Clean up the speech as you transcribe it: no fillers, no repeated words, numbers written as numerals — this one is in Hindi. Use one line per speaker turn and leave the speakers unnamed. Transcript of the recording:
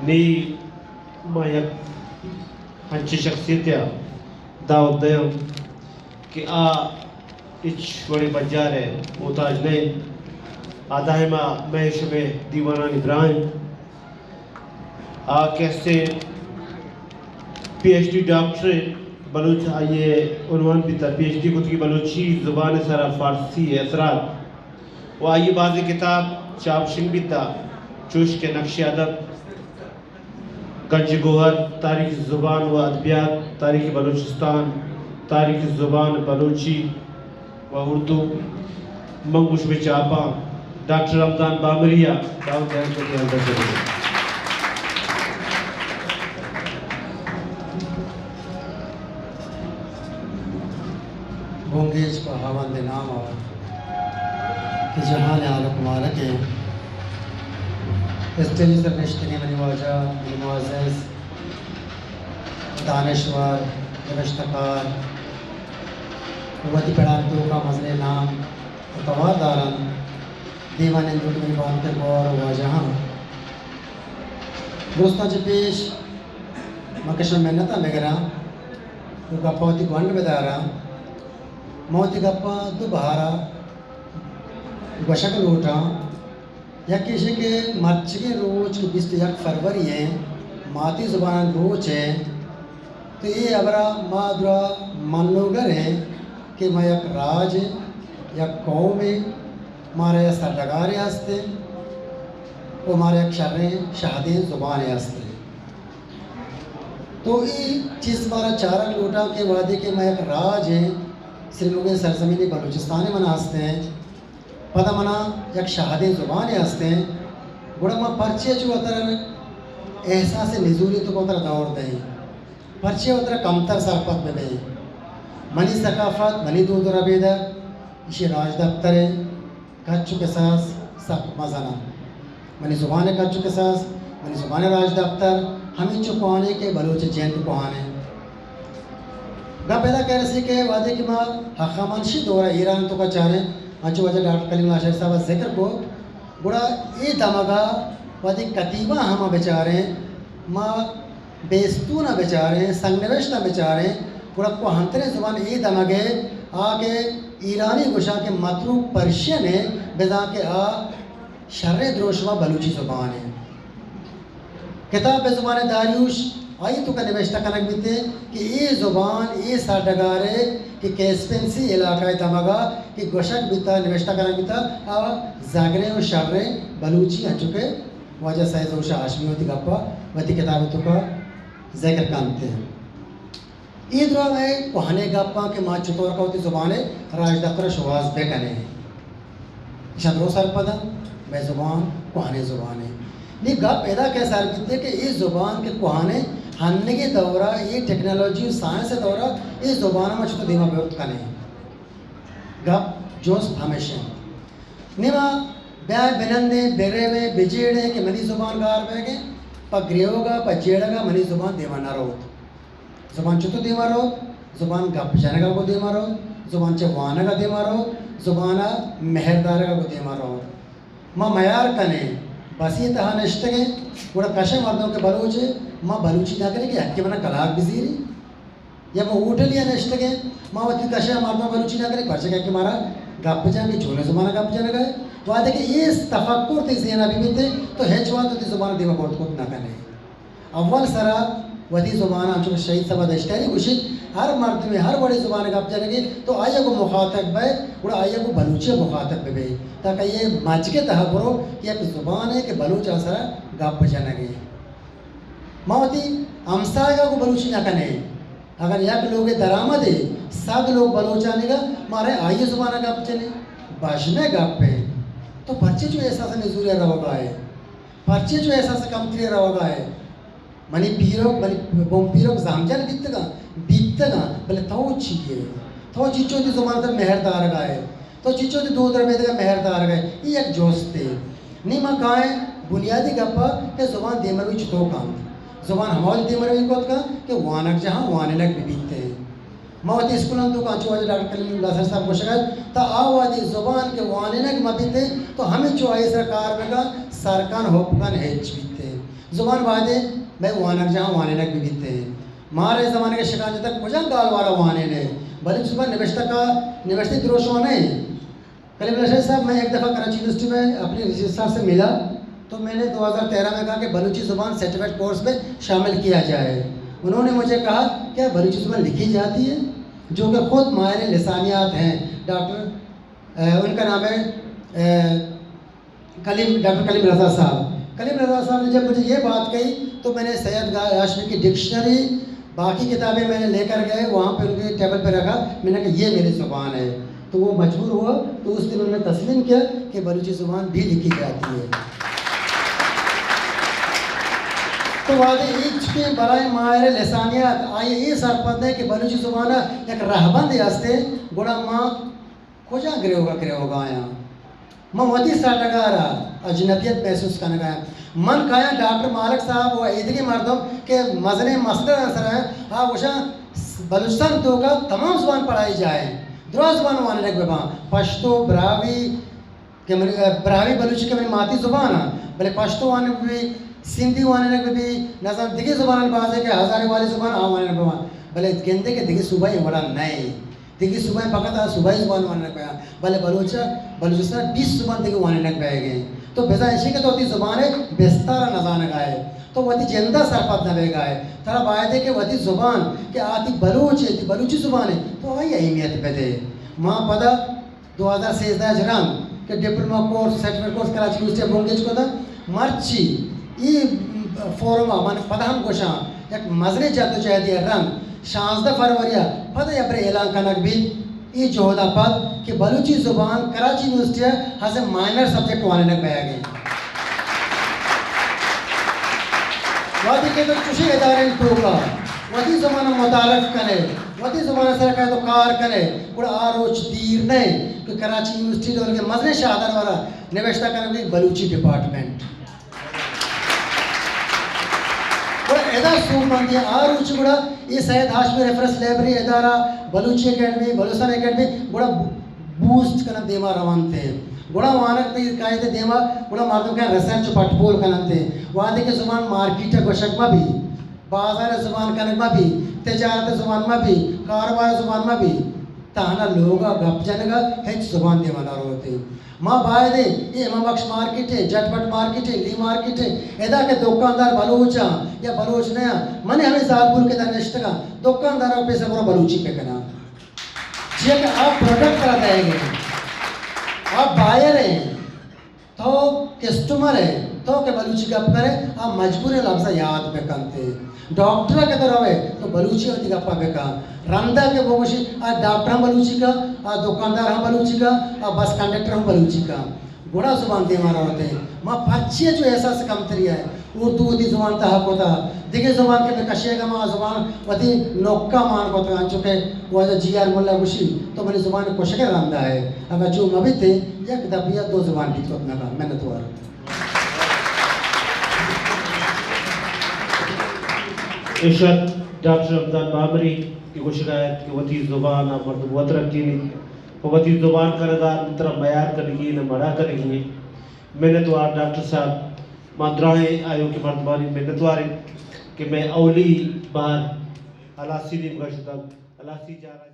नी मायक हंची शख्सियत दावत दयम कि आ इच बड़ी बजार है मोहताज ने आदाहिमा महेश में दीवाना इब्राहिम आ कैसे PhD डॉक्टरेट बलूच ये उन्वान भी था PhD खुद की बलूची ज़ुबान सरा फ़ारसी असरात वो आइए बाज़ किताब चापशिंग भी था चुश के नक्श अदब गंज गोहर तारीख़ ज़ुबान व अदबियात तारीख़ बलूचिस्तान तारीख़ ज़ुबान बलूची व उर्दू मंगुश में चापा डॉक्टर रमज़ान बामरिया दाऊद ध्यान को ध्यान रखें।
गोंगेज को हवाले नाम और कि जहान आलक मालक है स्टेज पर नश्तनी मनिवाजा मुआज़्ज़ज़ दानश्वर नवश्तकार वती पढ़ातों का मज़ले नाम तवादारन दीवान इंदुल बात के गौर वाजहाँ दोस्तों जो पेश मकशम मेहनत मेगरा तो का पौती गंड बेदारा मौती गप्पा दोबारा गशक लूटा या किसी के मर्च के रोज के 21 फरवरी है माती ज़ुबान रोज है तो ये अबरा मादरा मनोगर है कि मैं एक राज या कौम में मारे सरदगार हस्ते वो मारे एक शर्रें शहादे ज़ुबान हस्ते तो ये चीज़ मारा चारक लूटा के वादे के मैं एक राज है श्रीमुगे सरजमीनी बलूचिस्तान मना हंसते हैं पता मना एक शहादे ज़ुबान हंसते हैं गुड़ा माँ पर्चे जो अतर एहसास निजूरी तो उतर दौड़ दें पर्चे उतर कमतर सरपत में गई मनी सकाफत मनी दूध रबेदा इसे राज दफ्तर है कच्चू के सास सब मजाना मनी ज़ुबान कच्चू के सास मनी ज़ुबान राज दफ्तर हमें चुकाने के बलूच जैन कुहाने गा पैदा कह रहे के वादे की माँ हकामंशी दौरा ईरान तो का चाह रहे अच्छी वजह डॉक्टर कलीम आशर साहब जिक्र को बुरा ये दमगा वादे कतीबा हम बेचारे माँ बेस्तू ना बेचारे संगनिवेश ना बेचारे बुरा को हंतरे ज़ुबान ये दमगे आके ईरानी गुशा के मतरू पर्शियन है बेजा के आ शर्रे द्रोशवा बलूची ज़ुबान है किताब ज़ुबान दारियुश आई तो का निवेशता कनक भी थे कि ये ज़ुबान ये साडगारे कि कैस्पेंसी इलाका तमगा कि गोशक बिता निवेशता कनक बिता आ जागरे और शर्रे बलूची आ चुके वजह से जोशा हाशमी होती गप्पा वती किताब तो का जिक्र करते हैं ये दुआ में कोहने गप्पा के माँ चतौर का होती ज़ुबान राज दफ्तर शवाज बेकने शंद्रो सरपदा मैं ज़ुबान कोहने ज़ुबान है नहीं गप पैदा कैसा बीतते कि इस ज़ुबान के कोहाने हन्ने के दौरा ये टेक्नोलॉजी साइंस के दौरा इस ज़ुबान में छुट्टी दिमा व्यक्त करने गप जोश हमेशा निमा ब्याह बिनंदे बेरे में बिजेड़े के मनी ज़ुबान गार बैगे पग्रियोगा पजेड़गा मनी ज़ुबान देवाना रो ज़ुबान छुट्टी दिमा रो ज़ुबान गप जनगा को दिमा रो ज़ुबान चवाना का दिमा रो ज़ुबाना मेहरदार का को दिमा रो माँ मयार कने बस ये तहा नश्तगे पूरा कशे मर्दों के बलूचे माँ बलूची ना करे कि हक्के मना कलाक बिजीरी या मैं उठ लिया नश्तगे माँ वती कशे मर्दों बलूची ना करे पर्चे क्या कि मारा गप जाने झोले ज़ुबान गप जाने गए तो आते कि ये तफक्कुर थे ज़हन अभी भी थे तो हेचवान तो ज़ुबान दिमा बहुत कुछ ना करने अव्वल सरा वती ज़ुबान आंचो शहीद सबा दश्तरी गुशित हर मर्द में हर बड़ी ज़ुबान गप जाने तो आया को मुखातब बे उड़ा आया को बलूचे मुखातब बे ताकि ये मच के तह करो कि एक ज़ुबान है कि बलूच असरा गप जाने मावती अमसागा को बलूची ना कने अगर यक लोग दरामद है सब लोग बलूचाने का मारे आइए ज़ुबान गप चले बाशने गप पे तो पर्चे जो ऐसा से नजूरिया रहोगा है पर्चे जो ऐसा से कमतरी रहोगा है मनी पीरो मनी बोम पीरो जामजन बीतगा भले तो चाहिए तो चिचो दी ज़ुबान तर मेहरदार गाए तो चिचो दी दो दर में का मेहरदार गए ये एक जोस्ते नहीं माँ गाए बुनियादी गप्पा के ज़ुबान देमर भी छुतो काम ज़ुबान हमारी देमर भी कोत का कि वानक जहाँ वानक भी बीतते हैं मावती स्कूल तो कांचो वाले डॉक्टर कलीम लासर साहब को शिकायत तो आवादी ज़ुबान के वानक मबीते तो हमें जो आई सरकार में का सरकान होपकन हेच बीते ज़ुबान वादे मैं वानक जहाँ वाने नक भी बीतते हैं मारे ज़माने के शिकान तक मुझे गाल वाला वाने ने बल्कि सुबह निवेशता का निवेशती दुरुस्त नहीं कलीम रशीद साहब मैं एक दफ़ा कराची यूनिवर्सिटी में अपने रजिस्ट्रार से मिला तो मैंने 2013 में कहा कि बलूची ज़ुबान सर्टिफिकेट कोर्स में शामिल किया जाए। उन्होंने मुझे कहा क्या बलूची ज़ुबान लिखी जाती है, जो कि ख़ुद माहिर लिसानियात हैं डॉक्टर उनका नाम है डॉक्टर कलीम रज़ा साहब। कलीम रज़ा साहब ने जब मुझे ये बात कही तो मैंने सैयद हाशमी की डिक्शनरी बाकी किताबें मैंने लेकर गए वहाँ पे उनके टेबल पे रखा, मैंने कहा ये मेरी ज़ुबान है। तो वो मजबूर हुआ तो उस दिन उन्होंने तस्लीम किया कि बलूची ज़ुबान भी लिखी जाती है। तो वादे ईच के बराए माहिर लिसानियात आइए ये सरपंद है कि बलूची ज़ुबान एक रहबंद हस्ते गुड़ा माँ खोजा गिरे होगा आया मैं वती साटगारा अजनबियत महसूस करने गया मन खाया डॉक्टर मालिक साहब वो ईदगी मर्दों के मजने मसले असर है हाँ उषा बलूचिस्तान तो का तमाम ज़ुबान पढ़ाई जाए दुरा ज़ुबान वाने लग बेबा पश्तो ब्रावी के ब्रावी बलूची के मेरी माती ज़ुबान है भले पश्तो वाने भी सिंधी वाने लग भी नजर दिगी ज़ुबान बाज़ है कि हज़ारे वाली ज़ुबान आ वाने लग बेबा भले गेंदे के दिगी सुबह बड़ा नए दिगी सुबह पकड़ा सुबह ज़ुबान वाने लग गया भले बलूचिस्तान 20 ज़ुबान दिगी वाने लग गए तो बेजा ऐसी के तो होती ज़ुबान है बेस्तारा नजान गाए तो वती जिंदा सरपत नबे गाए थरा बायदे के वती ज़ुबान के आती बलूच है थी बलूची ज़ुबान है तो वही अहमियत पे दे माँ पदा 2016 रंग के diploma course certificate course Karachi university बोंगेज को था मर्ची ये फोरम मान पदा हम गोशा एक मजरे जद्दोजहदी रंग 16 फरवरी पदा अपने ऐलान करना भी ये जोहदा पद कि बलूची ज़ुबान कराची यूनिवर्सिटी हज़ ए माइनर सब्जेक्ट वाले ने पाया गया वादी के तो चुशी इदारे टोका वती ज़माना मुतारफ करे वती ज़माना सरकार तो कार करे पूरा आरोच दीर नहीं कि कराची यूनिवर्सिटी और के मजने शादर वाला निवेशता करने बलूची डिपार्टमेंट एदा सूबंदी आरुच गुड़ा ये सैयद हाशमी रेफरेंस लाइब्रेरी इदारा बलूची एकेडमी बलूचिस्तान एकेडमी गुड़ा बूस्ट करना देवा रवान थे गुड़ा वानक पे कायदे देवा गुड़ा मार्दम का रिसर्च पटपोल करना थे वादे के ज़ुबान मार्केट गोशक में भी बाजार ज़ुबान करने में भी तिजारत ज़ुबान में भी कारोबार ज़ुबान में भी ताना लोगा गप जनगा हेच ज़ुबान देवाना रोते माँ बायदे ये इमाम बख्श मार्केट है जटपट मार्केट है ली मार्केट है एदा के दुकानदार बलूचा या बलूच नया मने हमें जालपुर के दरनेश्त का दुकानदारों पे से पूरा बलूची पे करना जे कि आप प्रोडक्ट करा देंगे आप बायर हैं तो कस्टमर है तो के बलूची गप करे आप मजबूर लफ्ज़ याद पे करते डॉक्टर के तरह है तो बलूची होती गप्पा पे का रंदा के बोशी आ डॉक्टर हम बलूची का आ दुकानदार हम बलूची का आ बस कंडक्टर हम बलूची का गुड़ा ज़ुबान दे मारा होते माँ पर्चे जो ऐसा से कम तरिया है उर्दू दी ज़ुबान तहक होता दिगे ज़ुबान के पे कशिएगा माँ ज़ुबान वती नौका मान को तो चुके वो जो जी आर मुल्ला गुशी तो मेरी ज़ुबान को शक्ल रंदा है अगर जो मबी थे एक दबिया 2 ज़ुबान भी तो अपना का मैंने तो
इरशाद डॉक्टर रमज़ान बाबरी की वो शिकायत कि वती ज़ुबान मर्द वत रखी नहीं वती ज़ुबान करदार तरह बयार करेगी न बड़ा करेगी मैंने तो आप डॉक्टर साहब माद्राए आयो की मर्दबानी मैंने तो कि मैं अवली बार अलासी दिन गश्त अलासी जा रहा